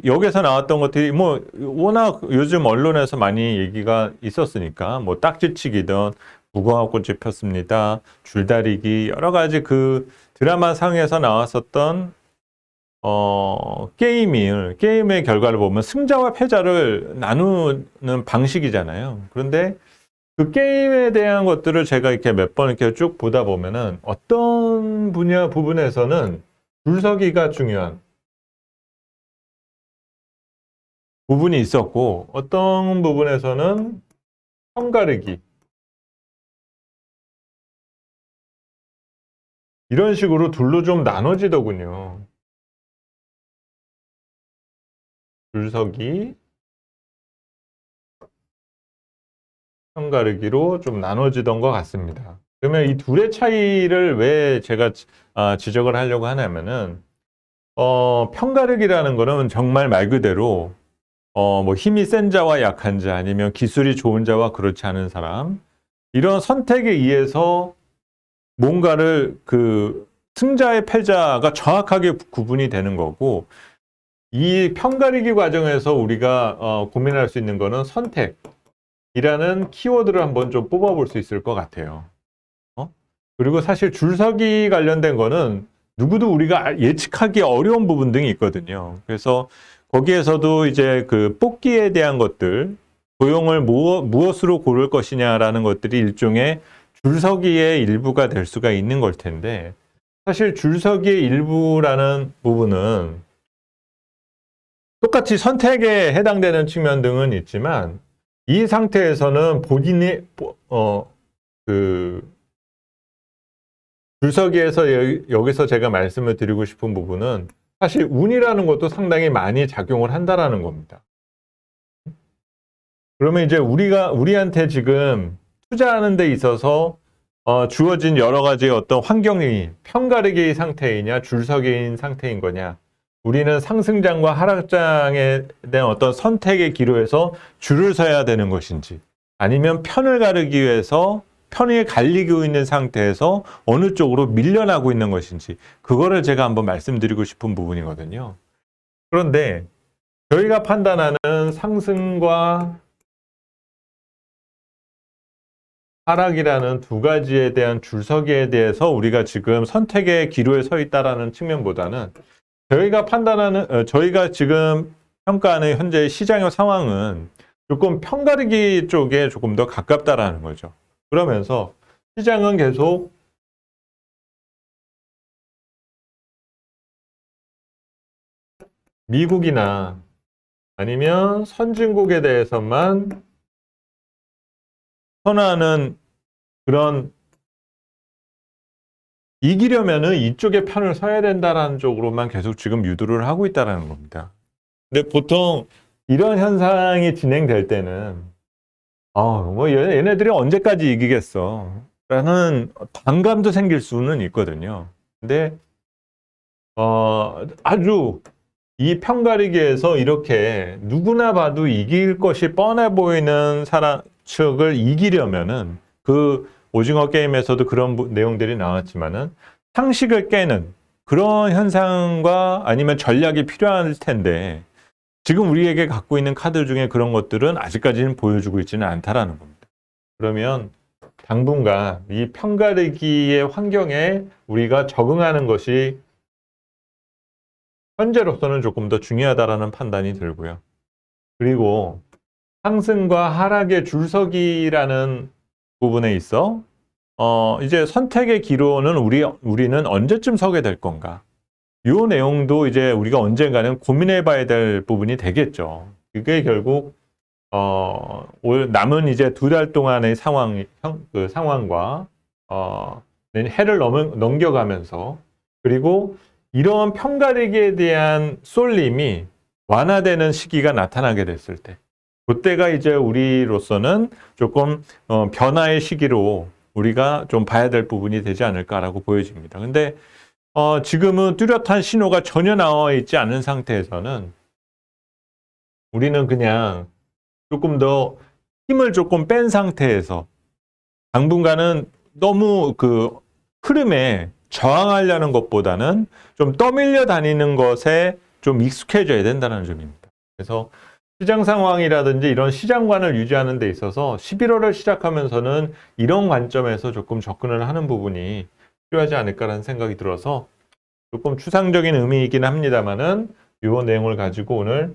여기서 나왔던 것들이 뭐 워낙 요즘 언론에서 많이 얘기가 있었으니까 뭐 딱지치기든 무궁화꽃이 폈습니다. 줄다리기 여러 가지 그 드라마 상에서 나왔었던 게임의 결과를 보면 승자와 패자를 나누는 방식이잖아요. 그런데 그 게임에 대한 것들을 제가 이렇게 몇 번 이렇게 쭉 보다 보면은 어떤 부분에서는 줄서기가 중요한 부분이 있었고 어떤 부분에서는 편가르기 이런 식으로 둘로 좀 나눠지더군요. 줄서기, 편가르기로 좀 나눠지던 것 같습니다. 그러면 이 둘의 차이를 왜 제가 지적을 하려고 하냐면은 편가르기라는 거는 정말 말 그대로 뭐 힘이 센 자와 약한 자 아니면 기술이 좋은 자와 그렇지 않은 사람 이런 선택에 의해서 뭔가를 그 승자의 패자가 정확하게 구분이 되는 거고 이 편가르기 과정에서 우리가 고민할 수 있는 거는 선택이라는 키워드를 한번 좀 뽑아볼 수 있을 것 같아요. 그리고 사실 줄서기 관련된 거는 누구도 우리가 예측하기 어려운 부분 등이 있거든요. 그래서 거기에서도 이제 그 뽑기에 대한 것들, 도형을 무엇으로 고를 것이냐라는 것들이 일종의 줄서기의 일부가 될 수가 있는 걸 텐데, 사실 줄서기의 일부라는 부분은 똑같이 선택에 해당되는 측면 등은 있지만, 이 상태에서는 본인이, 줄서기에서 여기서 제가 말씀을 드리고 싶은 부분은 사실 운이라는 것도 상당히 많이 작용을 한다라는 겁니다. 그러면 이제 우리한테 지금 투자하는 데 있어서 주어진 여러 가지 어떤 환경이 편가르기 상태이냐 줄서기인 상태인 거냐, 우리는 상승장과 하락장에 대한 어떤 선택의 기로에서 줄을 서야 되는 것인지 아니면 편을 가르기 위해서 편이 갈리고 있는 상태에서 어느 쪽으로 밀려나고 있는 것인지 그거를 제가 한번 말씀드리고 싶은 부분이거든요. 그런데 저희가 판단하는 상승과 하락이라는 두 가지에 대한 줄서기에 대해서 우리가 지금 선택의 기로에 서 있다라는 측면보다는 저희가 지금 평가하는 현재 시장의 상황은 조금 편가르기 쪽에 조금 더 가깝다라는 거죠. 그러면서 시장은 계속 미국이나 아니면 선진국에 대해서만 선호하는 그런, 이기려면은 이쪽에 편을 서야 된다라는 쪽으로만 계속 지금 유도를 하고 있다라는 겁니다. 근데 보통 이런 현상이 진행될 때는 뭐 얘네들이 언제까지 이기겠어 라는 반감도 생길 수는 있거든요. 근데 아주 이 편가르기에서 이렇게 누구나 봐도 이길 것이 뻔해 보이는 사람 측을 이기려면은 그 오징어 게임에서도 그런 내용들이 나왔지만은 상식을 깨는 그런 현상과 아니면 전략이 필요할 텐데 지금 우리에게 갖고 있는 카드 중에 그런 것들은 아직까지는 보여주고 있지는 않다라는 겁니다. 그러면 당분간 이 편가르기의 환경에 우리가 적응하는 것이 현재로서는 조금 더 중요하다라는 판단이 들고요. 그리고 상승과 하락의 줄서기라는 부분에 있어 이제 선택의 기로는 우리는 언제쯤 서게 될 건가? 이 내용도 이제 우리가 언젠가는 고민해 봐야 될 부분이 되겠죠. 그게 결국 올 남은 이제 2달 동안의 상황과 해를 넘겨가면서, 그리고 이런 편가르기에 대한 쏠림이 완화되는 시기가 나타나게 됐을 때, 그때가 이제 우리로서는 조금 변화의 시기로 우리가 좀 봐야 될 부분이 되지 않을까라고 보여집니다. 근데 지금은 뚜렷한 신호가 전혀 나와 있지 않은 상태에서는 우리는 그냥 조금 더 힘을 조금 뺀 상태에서 당분간은 너무 그 흐름에 저항하려는 것보다는 좀 떠밀려 다니는 것에 좀 익숙해져야 된다는 점입니다. 그래서 시장 상황이라든지 이런 시장관을 유지하는 데 있어서 11월을 시작하면서는 이런 관점에서 조금 접근을 하는 부분이 필요하지 않을까라는 생각이 들어서 조금 추상적인 의미이긴 합니다만은 이 내용을 가지고 오늘